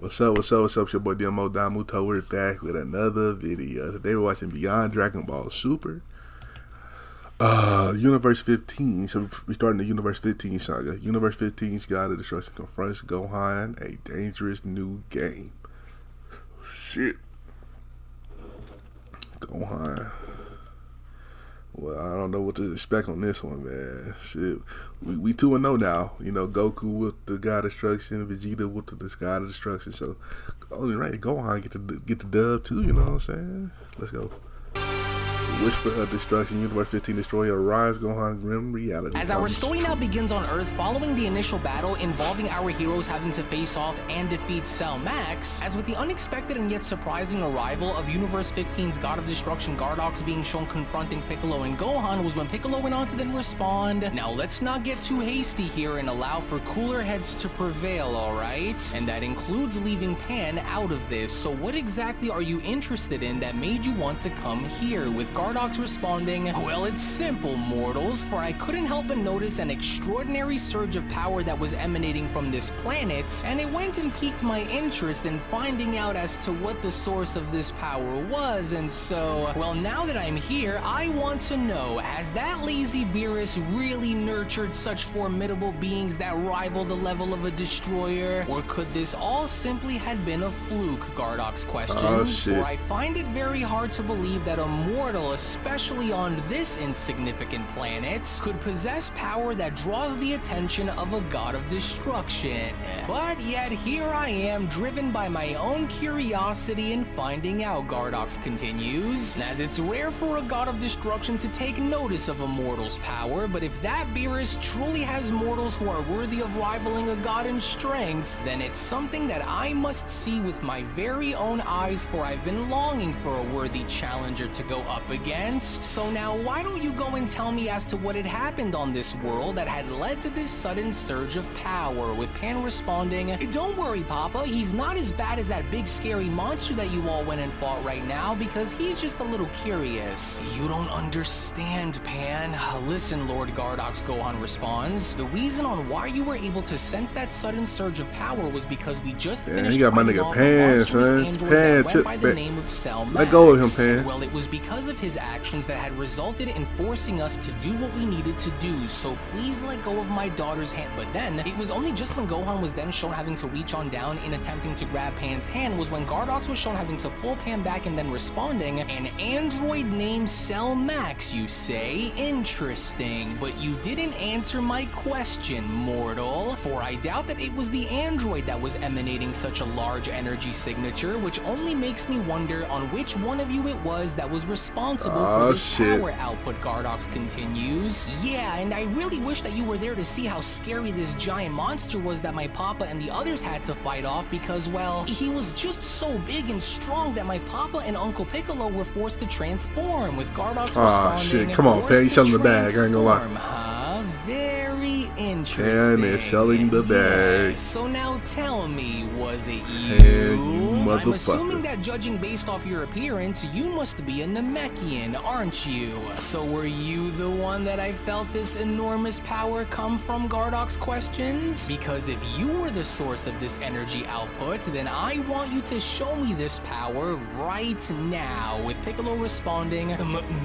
What's up? It's your boy Domuto. We're back with another video. Today we're watching Beyond Dragon Ball Super. Universe 15. So we're starting the Universe 15 saga. Universe 15's God of Destruction confronts Gohan, a dangerous new game. Shit. Gohan. Well, I don't know what to expect on this one, man. Shit. We 2-0 now. You know, Goku with the God of Destruction, Vegeta with the God of Destruction. So, only right, Gohan get the dub too, you know what I'm saying? Let's go. Whisper of Destruction, Universe 15 Destroyer arrives, Gohan Grim Reality. As our story now begins on Earth following the initial battle involving our heroes having to face off and defeat Cell Max, as with the unexpected and yet surprising arrival of Universe 15's God of Destruction Gardox being shown confronting Piccolo and Gohan was when Piccolo went on to then respond. Now let's not get too hasty here and allow for cooler heads to prevail, alright? And that includes leaving Pan out of this, so what exactly are you interested in that made you want to come here? With Gardox responding, well, it's simple, mortals, for I couldn't help but notice an extraordinary surge of power that was emanating from this planet, and it went and piqued my interest in finding out as to what the source of this power was, and so, well, now that I'm here, I want to know, has that lazy Beerus really nurtured such formidable beings that rival the level of a destroyer? Or could this all simply have been a fluke, Gardox questions? For I find it very hard to believe that a mortal, especially on this insignificant planet, could possess power that draws the attention of a god of destruction. But yet here I am, driven by my own curiosity in finding out, Gardox continues, as it's rare for a god of destruction to take notice of a mortal's power, but if that Beerus truly has mortals who are worthy of rivaling a god in strength, then it's something that I must see with my very own eyes, for I've been longing for a worthy challenger to go up against. So now why don't you go and tell me as to what had happened on this world that had led to this sudden surge of power, with Pan responding, don't worry, Papa, he's not as bad as that big scary monster that you all went and fought right now, because he's just a little curious. You don't understand, Pan. Listen, Lord Gardox, Gohan responds, the reason on why you were able to sense that sudden surge of power was because we just finished you got my nigga Pan, son. Pan, by the name of Cell Max. Let go of him, Pan. Well, it was because of his actions that had resulted in forcing us to do what we needed to do, so please let go of my daughter's hand. But then, it was only just when Gohan was then shown having to reach on down in attempting to grab Pan's hand was when Gardox was shown having to pull Pan back and then responding, an android named Cell Max, you say? Interesting, but you didn't answer my question, mortal, for I doubt that it was the android that was emanating such a large energy signature, which only makes me wonder on which one of you it was that was responsible for this power output, Gardox continues. Yeah, and I really wish that you were there to see how scary this giant monster was that my papa and the others had to fight off, because, well, he was just so big and strong that my papa and Uncle Piccolo were forced to transform, with Gardox responding, shit, come on, Pan, you selling the bag, I ain't gonna lie. Huh? Very interesting. Pan is selling the bag. Yeah, so now tell me, was it you? You motherfucker. I'm assuming that judging based off your appearance, you must be a Namekian, aren't you? So were you the one that I felt this enormous power come from, Gardox questions? Because if you were the source of this energy output, then I want you to show me this power right now, with Piccolo responding,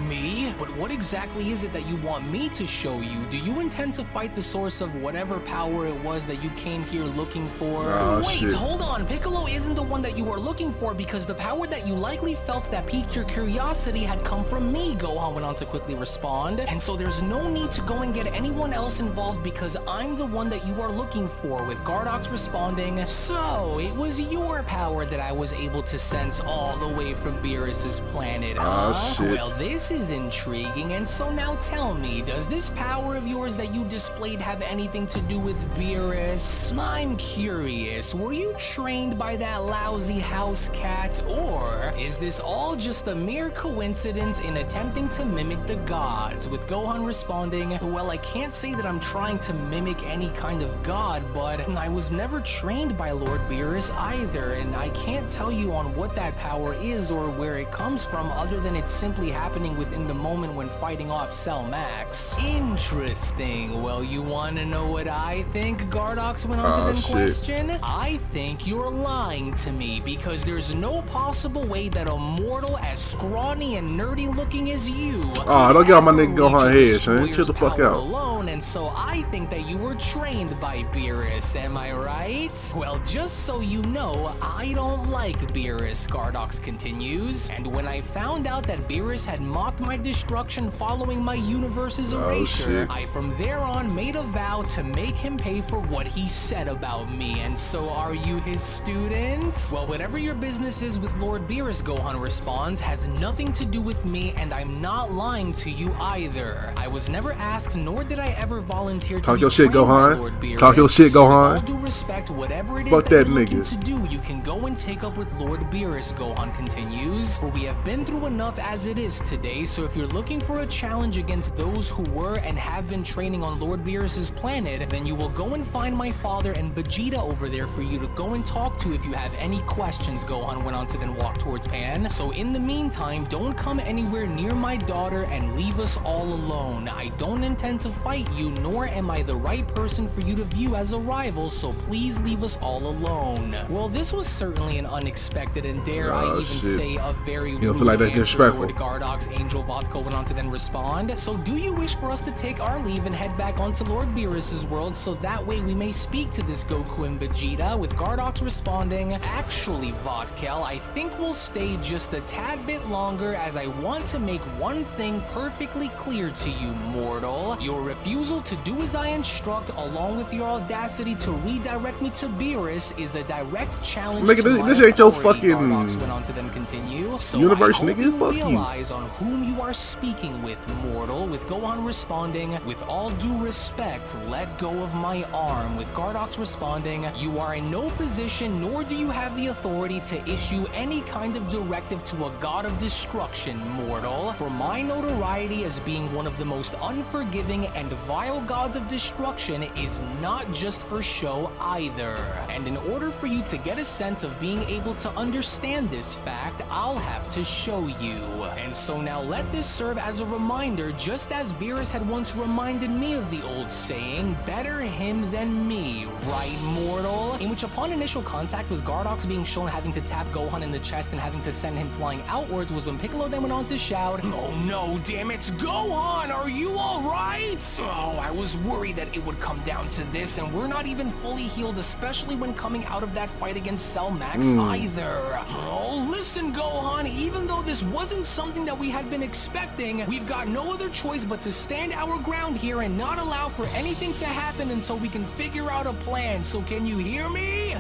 me? But what exactly is it that you want me to show you? Do you intend to fight the source of whatever power it was that you came here looking for? Wait, hold on, Piccolo isn't the one that you are looking for, because the power that you likely felt that piqued your curiosity had come from me, Gohan went on to quickly respond, and so there's no need to go and get anyone else involved because I'm the one that you are looking for, with Gardox responding, so it was your power that I was able to sense all the way from Beerus's planet, huh? Well, this is intriguing, and so now tell me, does this power of yours that you displayed have anything to do with Beerus? I'm curious, were you trained by that lousy house cat, or is this all just a mere coincidence in attempting to mimic the gods, with Gohan responding, well, I can't say that I'm trying to mimic any kind of god, but I was never trained by Lord Beerus either, and I can't tell you on what that power is or where it comes from, other than it's simply happening within the moment Gohan when fighting off Cell Max. Interesting. Well, you want to know what I think? Gardox went on to then question. I think you're lying to me because there's no possible way that a mortal as scrawny and nerdy looking as you don't get on my nigga Gohan head, son. Chill the fuck out. Alone, and so I think that you were trained by Beerus, am I right? Well, just so you know, I don't like Beerus, Gardox continues. And when I found out that Beerus had mocked my destruction following my universe's erasure, I from there on made a vow to make him pay for what he said about me. And so are you his student? Well, whatever your business is with Lord Beerus, Gohan responds, has nothing to do with me, and I'm not lying to you either. I was never asked, nor did I ever volunteer to talk be your shit, Gohan. Gohan. Talk your shit, Gohan. With all due respect, whatever it is fuck that that you're looking nigga to do, you can go and take up with Lord Beerus, Gohan continues. For we have been through enough as it is today, so if you're looking for a challenge against those who were and have been training on Lord Beerus's planet, then you will go and find my father and Vegeta over there for you to go and talk to if you have any questions, Gohan went on to then walk towards Pan. So in the meantime, don't come anywhere near my daughter and leave us all alone. I don't intend to fight you, nor am I the right person for you to view as a rival, so please leave us all alone. Well, this was certainly an unexpected and dare I even say a very rude feel like that's disrespectful. Gardox Angel Vodka went on to then respond. So do you wish for us to take our leave and head back onto Lord Beerus's world so that way we may speak to this Goku and Vegeta? With Gardox responding, actually Vodkel, I think we'll stay just a tad bit longer as I want to make one thing perfectly clear to you, mortal. Your refusal to do as I instruct along with your audacity to redirect me to Beerus is a direct challenge to my this ain't your fucking Gardox went on to then continue. So universe, I hope nigga. you Fuck realize on whom you are speaking with, mortal. With Gohan responding, with all due respect, let go of my arm. With Gardox responding, you are in no position nor do you have the authority to issue any kind of directive to a god of destruction, mortal. For my notoriety as being one of the most unforgiving and vile gods of destruction is not just for show either. And in order for you to get a sense of being able to understand this fact, I'll have to show you. And so now let this serve as a reminder, just as Beerus had once reminded me of the old saying, better him than me, right, mortal? In which upon initial contact with Gardox being shown having to tap Gohan in the chest and having to send him flying outwards was when Piccolo then went on to shout, oh no, damn it, Gohan, are you alright? Oh, I was worried that it would come down to this, and we're not even fully healed, especially when coming out of that fight against Cell Max either. Oh, listen, Gohan, even though this wasn't something that we had been expecting, we've got no other choice but to stand our ground here and not allow for anything to happen until we can figure out a plan. So can you hear me?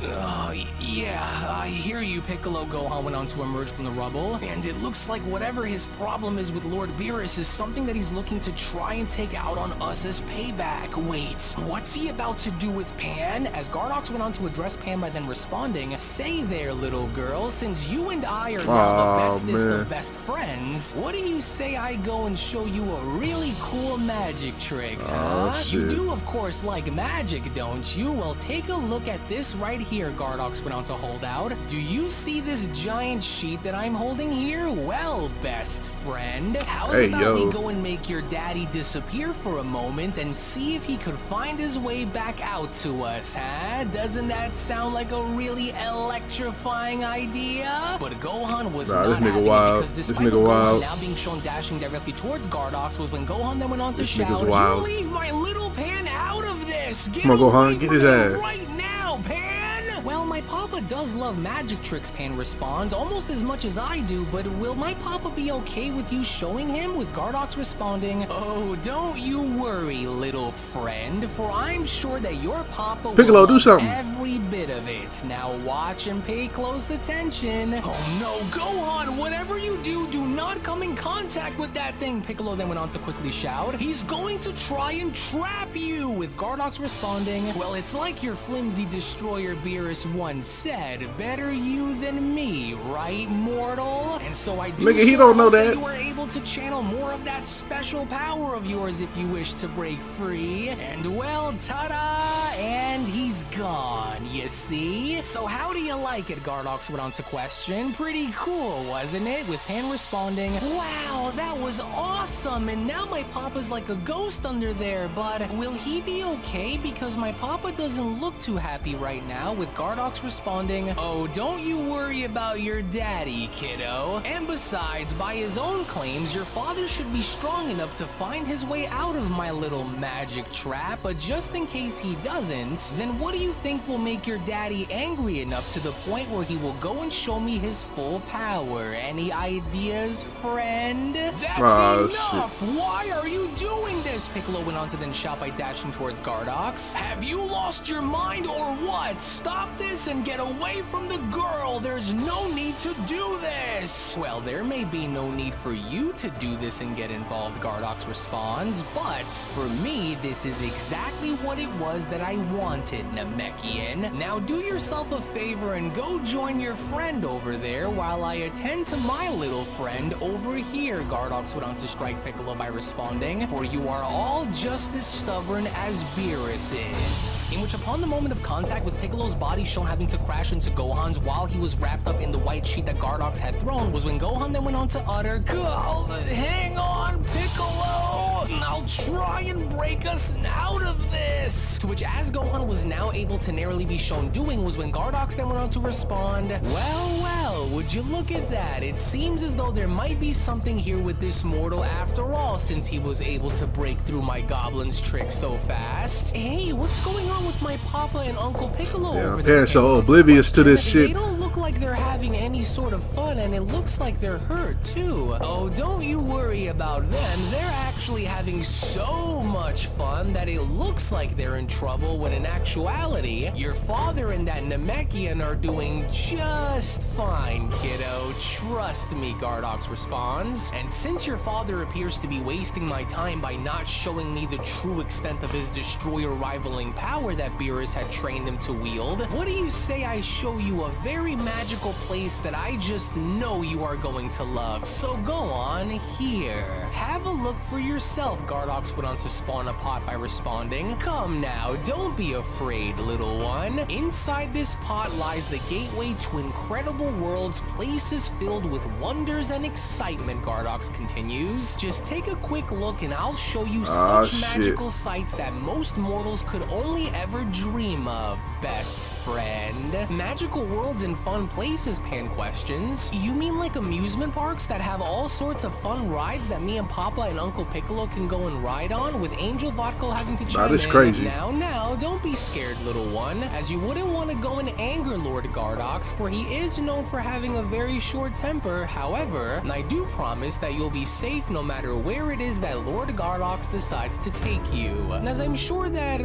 Yeah, I hear you, Piccolo. Gohan went on to emerge from the rubble, and it looks like whatever his problem is with Lord Beerus is something that he's looking to try and take out on us as payback. Wait, what's he about to do with Pan? As Gardox went on to address Pan by then responding, say there, little girl, since you and I are now the bestest of best friends, what do you say I go and show you a really cool magic trick, huh? You do, of course, like magic, don't you? Well, take a look at this right here, Gardox went on to hold out. Do you see this giant sheet that I'm holding here? Well, best friend, how's about we go and make your daddy disappear for a moment and see if he could find his way back out to us, huh? Doesn't that sound like a really electrifying idea? But Gohan was not having it because despite Gohan now being shown dashing directly towards Gardox was when Gohan then went on to shout, you leave my little Pan out of this! Get Come on, Gohan, get his ass right now, Pan! Well, my papa does love magic tricks, Pan responds, almost as much as I do, but will my papa be okay with you showing him? With Gardox responding, oh, don't you worry, little friend, for I'm sure that your papa will do something. Every bit of it. Now watch and pay close attention. Oh no, Gohan, whatever you do, do not come in contact with that thing, Piccolo then went on to quickly shout. He's going to try and trap you, with Gardox responding, well, it's like your flimsy destroyer Beerus once said, better you than me, right, mortal? And so I do he don't know that. You are able to channel more of that special power of yours if you wish to break free. And well, ta-da! And he's he's gone, you see? So how do you like it, Gardox went on to question. Pretty cool, wasn't it? With Pan responding, wow, that was awesome, and now my papa's like a ghost under there, but will he be okay? Because my papa doesn't look too happy right now, with Gardox responding, oh, don't you worry about your daddy, kiddo. And besides, by his own claims, your father should be strong enough to find his way out of my little magic trap, but just in case he doesn't, then what do you think will make your daddy angry enough to the point where he will go and show me his full power? Any ideas, friend? That's enough! Shit. Why are you doing this? Piccolo went on to then shout by dashing towards Gardox. Have you lost your mind or what? Stop this and get away from the girl. There's no need to do this. Well, there may be no need for you to do this and get involved, Gardox responds, but for me, this is exactly what it was that I wanted, Namekian. Now do yourself a favor and go join your friend over there while I attend to my little friend over here, Gardox went on to strike Piccolo by responding, for you are all just as stubborn as Beerus is. In which, upon the moment of contact with Piccolo's body shown having to crash into Gohan's while he was wrapped up in the white sheet that Gardox had thrown, was when Gohan then went on to utter, hang on, Piccolo! I'll try and break us out of this! To which, as Gohan was now able to narrowly be shown doing, was when Gardox then went on to respond, well, would you look at that? It seems as though there might be something here with this mortal after all, since he was able to break through my goblin's trick so fast. Hey, what's going on with my papa and Uncle Piccolo over there? Yeah, so oblivious to this shit. They don't look like they're having any sort of fun, and it looks like they're hurt too. Oh, don't you worry about them. They're actually having so much fun that it looks like they're in trouble, when in actuality, your father and that Namekian are doing just fine, kiddo. Trust me, Gardox responds. And since your father appears to be wasting my time by not showing me the true extent of his destroyer rivaling power that Beerus had trained him to wield, what do you say I show you a very magical place that I just know you are going to love? So go on, here. Have a look for yourself, Gardox went on to spawn a pot by responding. Come now, don't be afraid, little one. Inside this pot lies the gateway to incredible worlds, places filled with wonders and excitement, Gardox continues. Just take a quick look and I'll show you such magical sights that most mortals could only ever dream of, best friend. Magical worlds and fun places, Pan questions. You mean like amusement parks that have all sorts of fun rides that me and Papa and Uncle Piccolo can go and ride on, with Angel Vodka having to chime in? Crazy. Now, don't be scared, little one, as you wouldn't want to go and anger Lord Gardox, for he is known for having a very short temper. However, I do promise that you'll be safe no matter where it is that Lord Gardox decides to take you. As I'm sure that,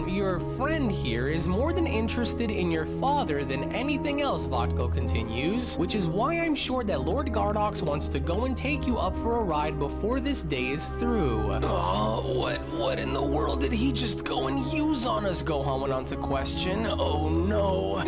your friend here is more than interested in your father than anything else, Vodka continues, which is why I'm sure that Lord Gardox wants to go and take you up for a ride before this day is through. Oh, what in the world did he just go and use on us? Gohan went on to question. Oh no.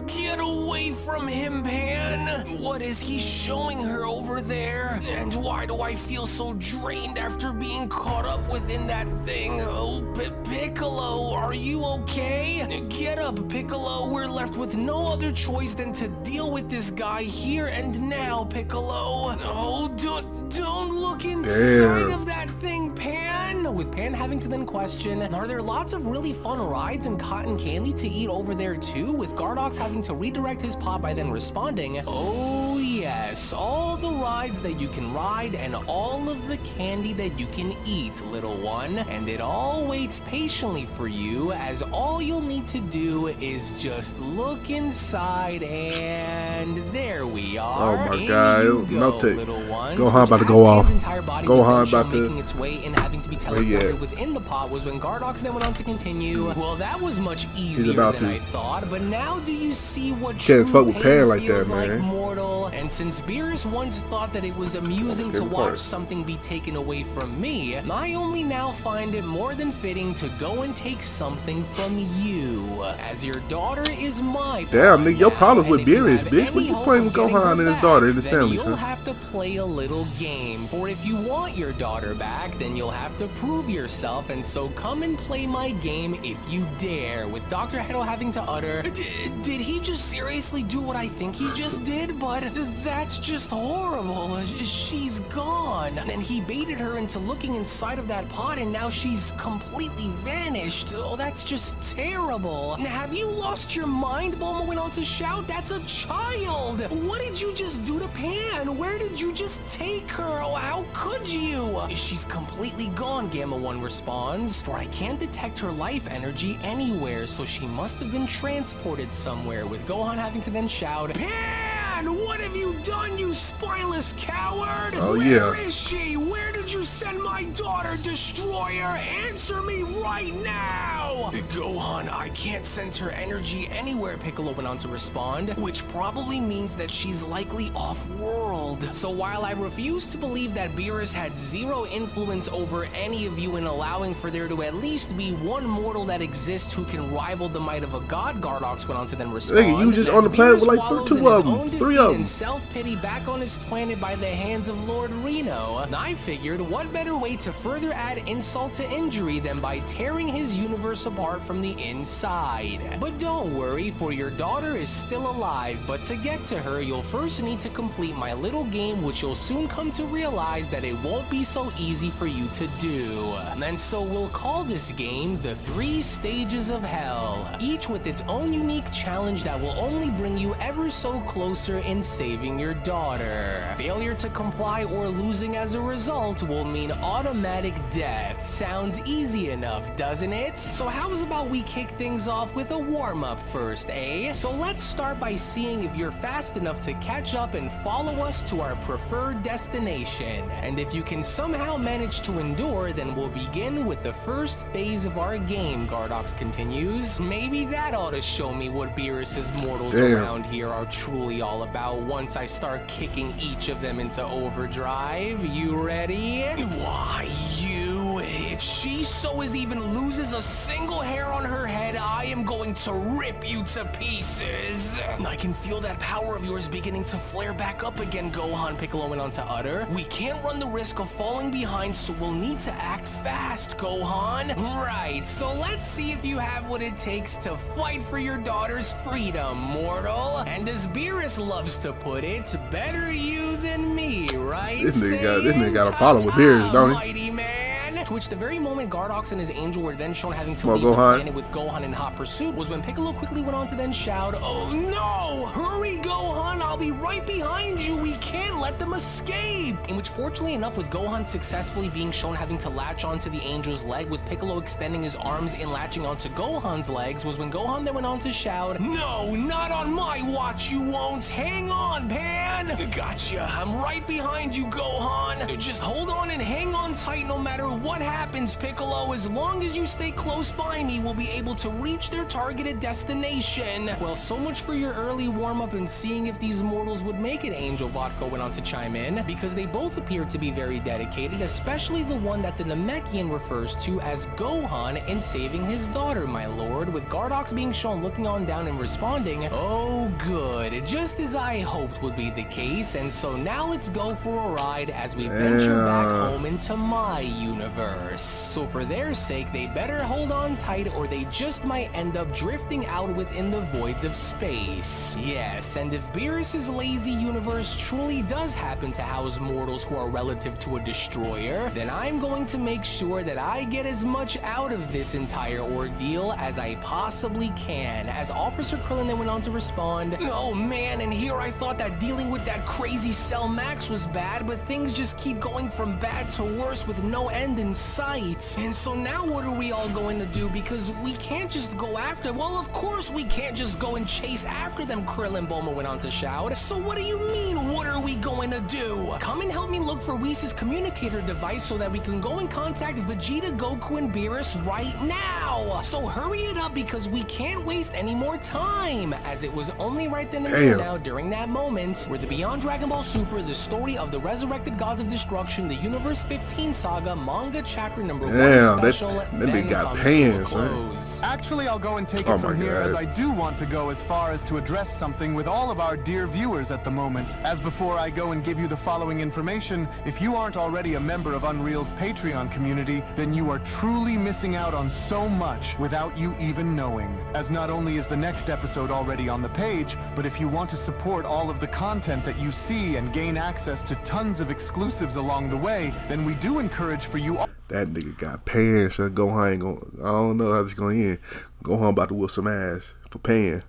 Get away from him, Pan. What is he showing her over there? And why do I feel so drained after being caught up within that thing? Oh, Piccolo, are you okay? Get up, Piccolo. We're left with no other choice than to deal with this guy here and now, Piccolo. Oh, don't look inside of that thing, Pan. With Pan having to then question, are there lots of really fun rides and cotton candy to eat over there too? With Gardox having to redirect his pot by then responding, oh yes, all the rides that you can ride and all of the candy that you can eat, little one. And it all waits patiently for you, as all you'll need to do is just look inside, and there we are. Oh my god, little one. Gohan about to go off. Gohan about to making its way and having to be teleported within the pot, was when Gardox then went on to continue. Well, that was much easier than I thought, but now do you see what can't fuck with Pan like feels that, man? Like, mortal? And And since Beerus once thought that it was amusing to watch something be taken away from me, I only now find it more than fitting to go and take something from you, as your daughter is my damn, nigga, your problems with Beerus, bitch. What What you playing with Gohan and his daughter and his family, you'll have to play a little game. For if you want your daughter back, then you'll have to prove yourself, and so come and play my game if you dare. With Dr. Hedo having to utter, did he just seriously do what I think he just did? But that's just horrible. She's gone. And he baited her into looking inside of that pot, and now she's completely vanished. Oh, that's just terrible. Now, have you lost your mind? Bulma went on to shout. That's a child. What did you just do to Pan? Where did you just take her? Oh, how could you? She's completely gone, Gamma 1 responds. For I can't detect her life energy anywhere, so she must have been transported somewhere, with Gohan having to then shout, Pan! What have you done, you spineless coward? Oh, Where is she? Where did you send my daughter, Destroyer? Answer me right now! Gohan, I can't sense her energy anywhere, Piccolo went on to respond, which probably means that she's likely off-world. So while I refuse to believe that Beerus had zero influence over any of you in allowing for there to at least be one mortal that exists who can rival the might of a god, Gardox went on to then respond. Nigga, you just on the planet with like two of them, three of them. And self-pity back on his planet by the hands of Lord Reno, I figured what better way to further add insult to injury than by tearing his universe apart from the inside. But don't worry, for your daughter is still alive, but to get to her, you'll first need to complete my little game, which you'll soon come to realize that it won't be so easy for you to do. And so we'll call this game the 3 Stages of Hell, each with its own unique challenge that will only bring you ever so closer in saving your daughter. Failure to comply or losing as a result will mean automatic death. Sounds easy enough, doesn't it? So how's about we kick things off with a warm-up first, eh? So let's start by seeing if you're fast enough to catch up and follow us to our preferred destination. And if you can somehow manage to endure, then we'll begin with the first phase of our game, Gardox continues. Maybe that ought to show me what Beerus's mortals around here are truly all about once I start kicking each of them into overdrive. You ready? Why, you? If she so as even loses a single hair on her head, I am going to rip you to pieces. I can feel that power of yours beginning to flare back up again, Gohan, Piccolo went on to utter. We can't run the risk of falling behind, so we'll need to act fast, Gohan. Right, so let's see if you have what it takes to fight for your daughter's freedom, mortal. And as Beerus loves to put it, better you than me, right? This nigga got a problem with Beerus, don't he? Mighty man. To which the very moment Gardox and his angel were then shown having to leave the planet with Gohan in hot pursuit was when Piccolo quickly went on to then shout, oh no! Hurry, Gohan! I'll be right behind you! We can't let them escape! In which, fortunately enough, with Gohan successfully being shown having to latch onto the angel's leg, with Piccolo extending his arms and latching onto Gohan's legs, was when Gohan then went on to shout, no, not on my watch, you won't! Hang on, Pan! Gotcha! I'm right behind you, Gohan! Just hold on and hang on tight no matter what happens, Piccolo. As long as you stay close by me, we'll be able to reach their targeted destination. Well, so much for your early warm-up and seeing if these mortals would make it, Angel Vodka went on to chime in, because they both appear to be very dedicated, especially the one that the Namekian refers to as Gohan in saving his daughter, my lord, with Gardox being shown looking on down and responding, oh good, just as I hoped would be the case. And so now let's go for a ride as we venture back home into my universe. So for their sake, they better hold on tight or they just might end up drifting out within the voids of space. Yes, and if Beerus's lazy universe truly does happen to house mortals who are relative to a destroyer, then I'm going to make sure that I get as much out of this entire ordeal as I possibly can. As Officer Krillin then went on to respond, oh man, and here I thought that dealing with that crazy Cell Max was bad, but things just keep going from bad to worse with no end in sight. And so now what are we all going to do? Because we can't just go after, well, of course we can't just go and chase after them, Krillin, Bulma went on to shout. So what do you mean, what are we going to do? Come and help me look for Whis' communicator device so that we can go and contact Vegeta, Goku, and Beerus right now. So hurry it up because we can't waste any more time, as it was only right then and Damn. Now, during that moment, where the Beyond Dragon Ball Super, the story of the resurrected gods of destruction, the Universe 15 saga, manga chapter number 1 special, that then nigga got comes pants, to a close. Actually, I'll go and take Oh it from my here, God. as I do want to go as far as to address something with all of our dear viewers at the moment. As before I go and give you the following information, if you aren't already a member of Unreal's Patreon community, then you are truly missing out on so much without you even knowing. As not only is the next episode already on the page, but if you want to support all of the content that you see and gain access to tons of exclusives along the way, then we do encourage for you all. That nigga got pants. Son. Gohan ain't gonna, I don't know how this gonna end. Gohan about to whoop some ass for paying.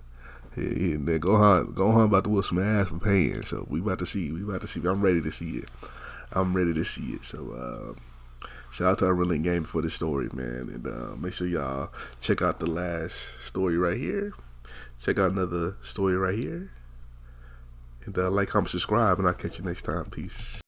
Yeah, man, Gohan about to whoop some ass for paying. So we about to see. I'm ready to see it. So shout out to UnrealEntGaming for this story, man. And make sure y'all check out the last story right here. Check out another story right here. And like, comment, subscribe, and I'll catch you next time. Peace.